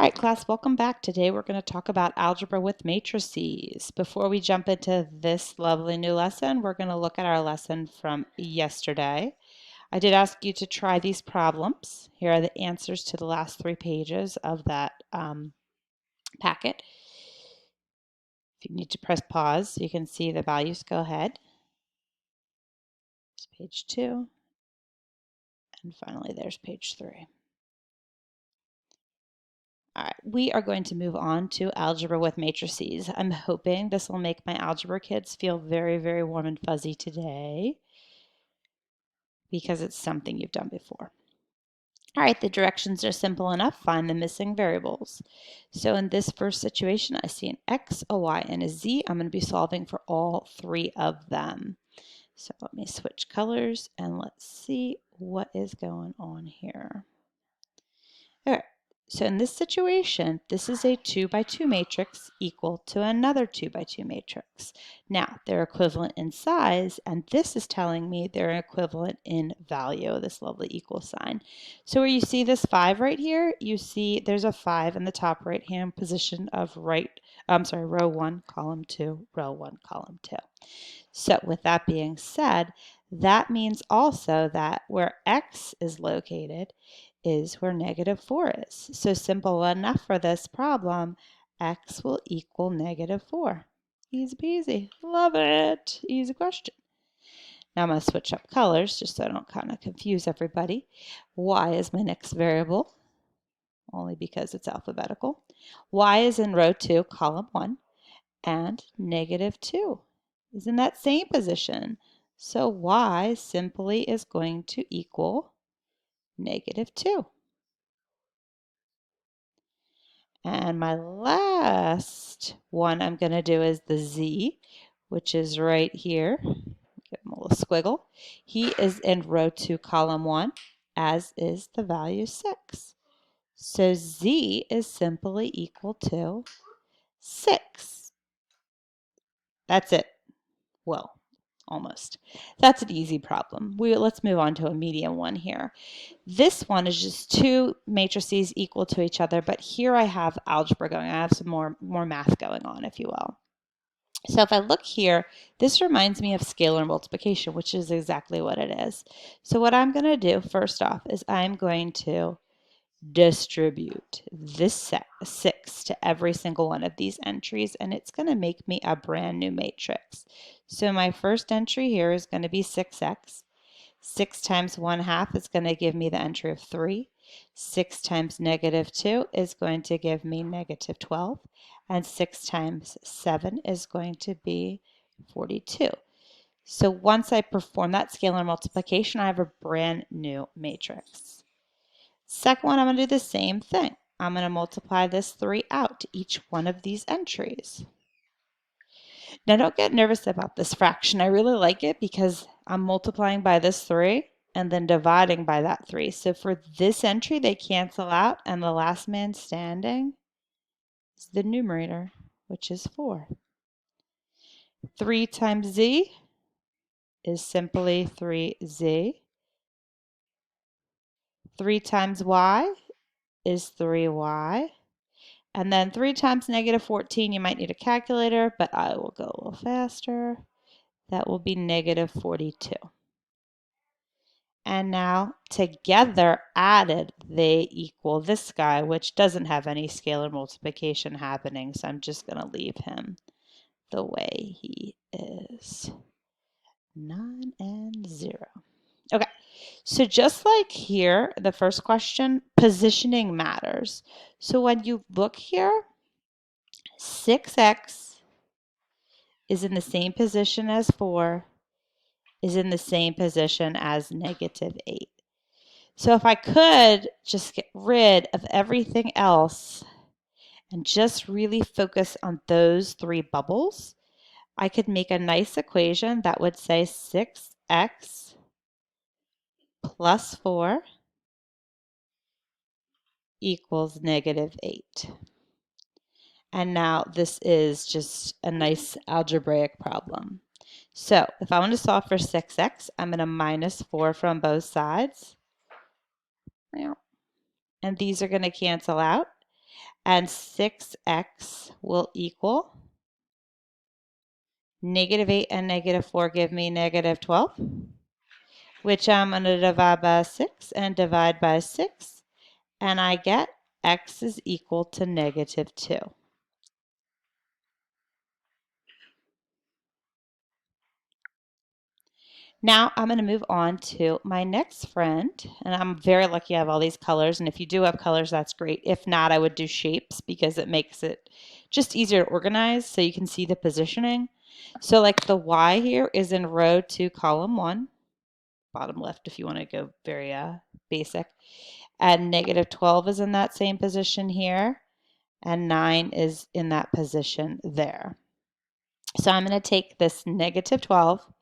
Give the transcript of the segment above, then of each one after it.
All right, class, welcome back. Today we're going to talk about algebra with matrices. Before we jump into this lovely new lesson, we're going to look at our lesson from yesterday. I did ask you to try these problems. Here are the answers to the last 3 pages of that packet. If you need to press pause, you can see the values. Go ahead. There's page 2. And finally, there's page 3. All right, we are going to move on to algebra with matrices. I'm hoping this will make my algebra kids feel very, very warm and fuzzy today because it's something you've done before. All right, the directions are simple enough. Find the missing variables. So in this first situation, I see an x, a y, and a z. I'm going to be solving for all 3 of them. So let me switch colors and let's see what is going on here. All right. So in this situation, this is a 2 by 2 matrix equal to another 2 by 2 matrix. Now, they're equivalent in size, and this is telling me they're equivalent in value, this lovely equal sign. So where you see this 5 right here, you see there's a 5 in the top right-hand position of row 1, column 2, row 1, column 2. So with that being said, that means also that where x is located is where -4 is. So simple enough for this problem, x will equal -4. Easy peasy. Love it. Easy question. Now I'm going to switch up colors just so I don't kind of confuse everybody. Y is my next variable, only because it's alphabetical. Y is in row 2, column 1, and -2 is in that same position. So y simply is going to equal -2. And my last one I'm going to do is the z, which is right here. Give him a little squiggle. He is in row 2, column 1, as is the value 6. So z is simply equal to 6. That's it. Well, almost. That's an easy problem. Let's move on to a medium one here. This one is just 2 matrices equal to each other, but here I have algebra going. I have some more math going on, if you will. So if I look here, this reminds me of scalar multiplication, which is exactly what it is. So what I'm going to do first off is I'm going to distribute this 6 to every single one of these entries, and it's going to make me a brand new matrix. So my first entry here is going to be 6x. 6 times 1/2 is going to give me the entry of 3. 6 times -2 is going to give me -12. And 6 times 7 is going to be 42. So once I perform that scalar multiplication, I have a brand new matrix. Second one, I'm going to do the same thing. I'm going to multiply this 3 out to each one of these entries. Now don't get nervous about this fraction. I really like it because I'm multiplying by this 3 and then dividing by that 3. So for this entry, they cancel out, and the last man standing is the numerator, which is 4. 3 times z is simply 3z. 3 times y is 3y. And then 3 times -14, you might need a calculator, but I will go a little faster. That will be -42. And now together added, they equal this guy, which doesn't have any scalar multiplication happening. So I'm just going to leave him the way he is. 9 and 0. Okay, so just like here, the first question, positioning matters. So when you look here, 6x is in the same position as 4, is in the same position as -8. So if I could just get rid of everything else and just really focus on those 3 bubbles, I could make a nice equation that would say 6x plus 4 equals -8. And now this is just a nice algebraic problem. So if I want to solve for 6x, I'm going to minus 4 from both sides. And these are going to cancel out. And 6x will equal -8 and -4 give me -12, which I'm going to divide by 6 and divide by 6, and I get x is equal to -2. Now I'm going to move on to my next friend, and I'm very lucky I have all these colors, and if you do have colors, that's great. If not, I would do shapes because it makes it just easier to organize so you can see the positioning. So like the Y here is in row 2, column 1, bottom left if you want to go very basic. And -12 is in that same position here, and 9 is in that position there. So I'm going to take this -12.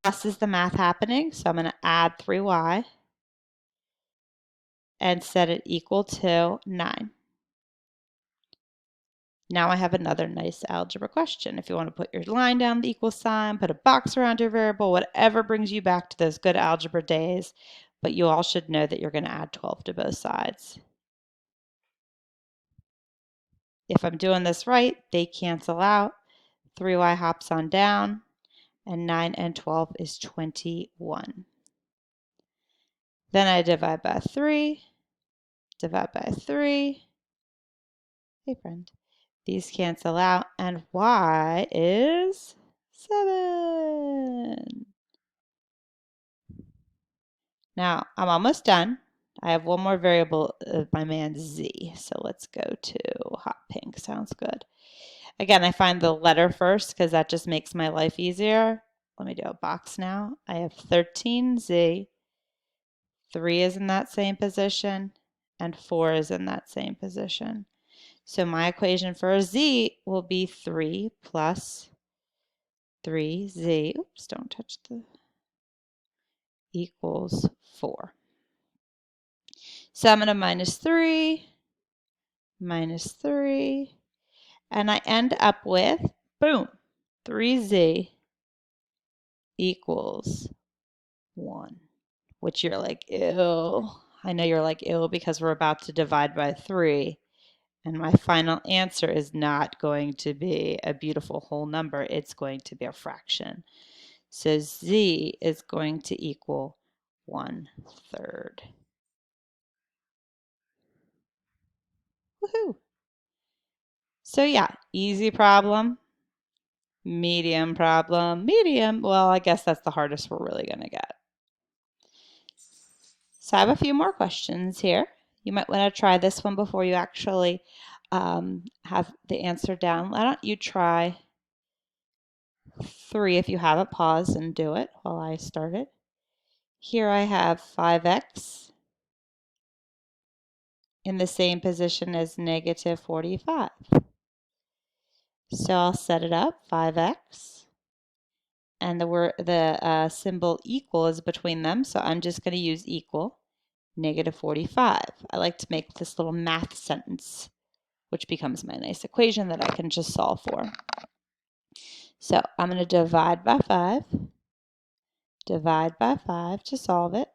Plus is the math happening, so I'm going to add 3y and set it equal to 9. Now I have another nice algebra question. If you want to put your line down the equal sign, put a box around your variable, whatever brings you back to those good algebra days, but you all should know that you're going to add 12 to both sides. If I'm doing this right, they cancel out. 3y hops on down, and 9 and 12 is 21. Then I divide by 3, divide by 3. Hey, friend. These cancel out, and y is 7. Now, I'm almost done. I have one more variable of my man z, so let's go to hot pink. Sounds good. Again, I find the letter first because that just makes my life easier. Let me do a box now. I have 13z, 3 is in that same position, and 4 is in that same position. So my equation for a z will be 3 plus 3z, oops, don't touch the, equals 4. So I'm going to minus 3, and I end up with, boom, 3z equals 1, which you're like, ew. I know you're like, ew, because we're about to divide by 3. And my final answer is not going to be a beautiful whole number. It's going to be a fraction. So z is going to equal 1/3. Woohoo! So yeah, easy problem, medium problem, medium. Well, I guess that's the hardest we're really going to get. So I have a few more questions here. You might want to try this one before you actually have the answer down. Why don't you try 3 if you have it? Pause and do it while I start it. Here I have 5x in the same position as -45. So I'll set it up, 5x, and the symbol equal is between them, so I'm just going to use equal, -45. I like to make this little math sentence, which becomes my nice equation that I can just solve for. So I'm going to divide by 5 to solve it,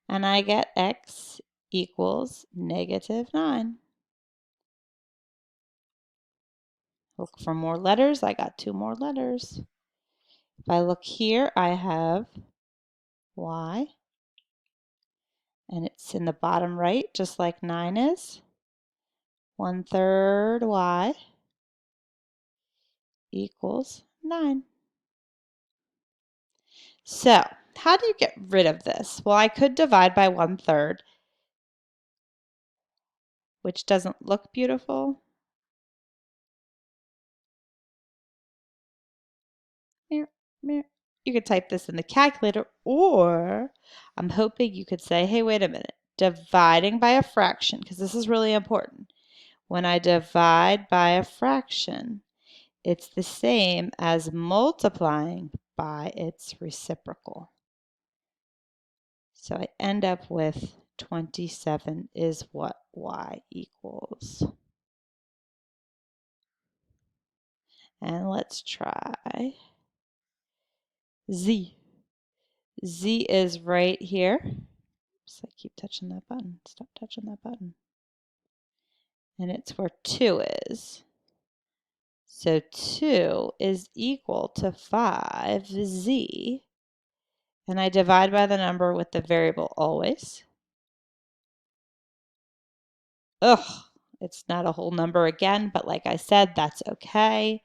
and I get x equals -9. Look for more letters. I got 2 more letters. If I look here, I have y, and it's in the bottom right, just like 9 is. 1/3 y equals 9. So, how do you get rid of this? Well, I could divide by 1/3, which doesn't look beautiful. You could type this in the calculator, or I'm hoping you could say, hey, wait a minute, dividing by a fraction, because this is really important. When I divide by a fraction, it's the same as multiplying by its reciprocal. So I end up with 27 is what y equals. And let's try z. Z is right here. X. I keep touching that button. Stop touching that button. And it's where 2 is. So 2 is equal to 5z. And I divide by the number with the variable always. Ugh, it's not a whole number again, but like I said, that's okay.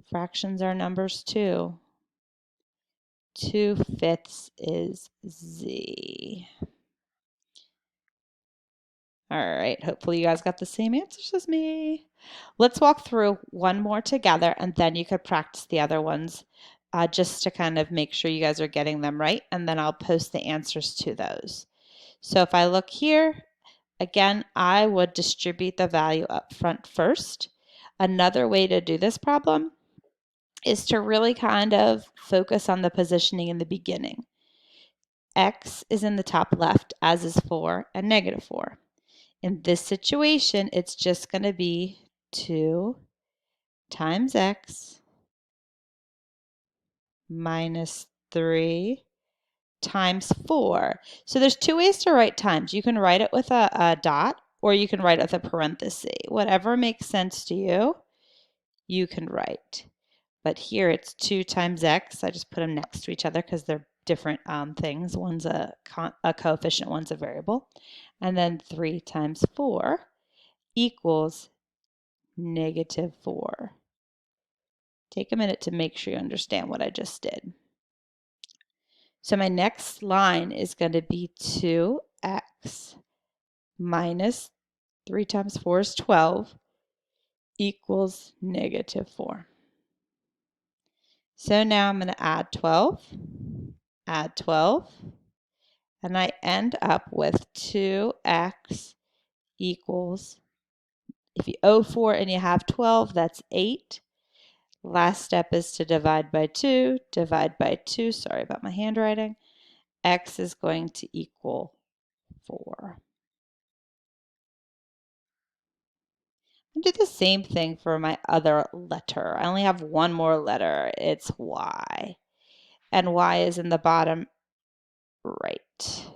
Fractions are numbers too. 2/5 is z. All right, hopefully you guys got the same answers as me. Let's walk through one more together, and then you could practice the other ones just to kind of make sure you guys are getting them right, and then I'll post the answers to those. So if I look here, again, I would distribute the value up front first. Another way to do this problem is to really kind of focus on the positioning in the beginning. X is in the top left, as is 4 and -4. In this situation, it's just going to be 2 times x minus 3 times 4. So there's 2 ways to write times. You can write it with a dot, or you can write it with a parenthesis. Whatever makes sense to you, you can write. But here it's 2 times x. I just put them next to each other because they're different things. One's a coefficient, one's a variable. And then 3 times 4 equals -4. Take a minute to make sure you understand what I just did. So my next line is going to be 2x minus 3 times 4 is 12 equals -4. So now I'm going to add 12, and I end up with 2x equals, if you owe 4 and you have 12, that's 8. Last step is to divide by 2, sorry about my handwriting. X is going to equal 4. I'll do the same thing for my other letter. I only have one more letter. It's Y. And Y is in the bottom right.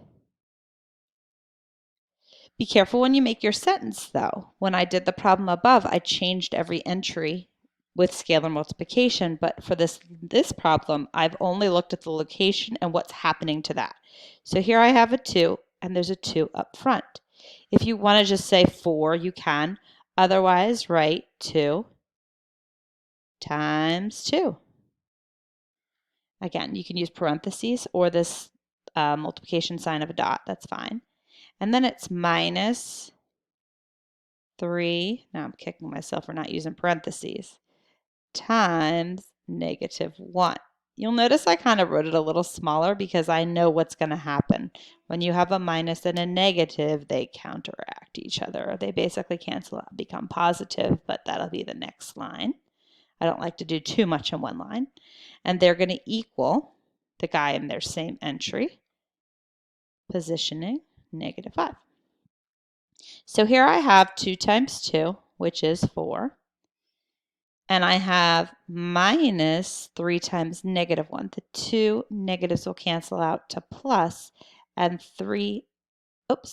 Be careful when you make your sentence, though. When I did the problem above, I changed every entry with scalar multiplication, but for this problem, I've only looked at the location and what's happening to that. So here I have a 2, and there's a 2 up front. If you want to just say 4, you can. Otherwise, write 2 times 2. Again, you can use parentheses or this multiplication sign of a dot. That's fine. And then it's minus 3. Now I'm kicking myself for not using parentheses. Times -1. You'll notice I kind of wrote it a little smaller because I know what's going to happen. When you have a minus and a negative, they counteract each other. They basically cancel out, become positive, but that'll be the next line. I don't like to do too much in one line. And they're going to equal the guy in their same entry, positioning -5. So here I have 2 times 2, which is 4. And I have minus 3 times -1. The 2 negatives will cancel out to plus, and 3,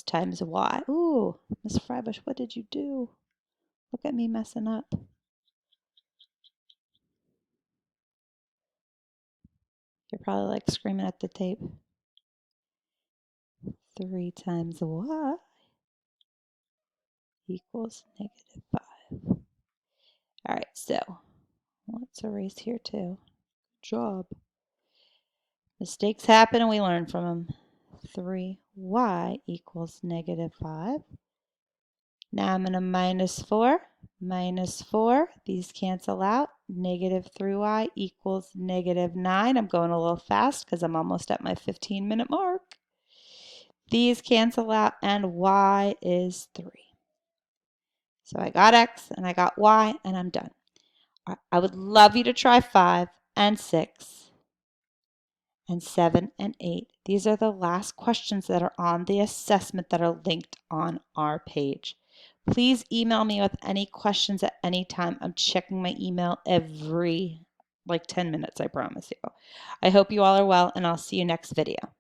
times y. Ooh, Miss Frybush, what did you do? Look at me messing up. You're probably like screaming at the tape. 3 times y equals -5. All right, so let's erase here too. Good job. Mistakes happen and we learn from them. 3y equals -5. Now I'm going to minus 4. These cancel out. -3y equals -9. I'm going a little fast because I'm almost at my 15-minute mark. These cancel out and y is 3. So I got x and I got y and I'm done. I would love you to try 5 and 6 and 7 and 8. These are the last questions that are on the assessment that are linked on our page. Please email me with any questions at any time. I'm checking my email every 10 minutes, I promise you. I hope you all are well, and I'll see you next video.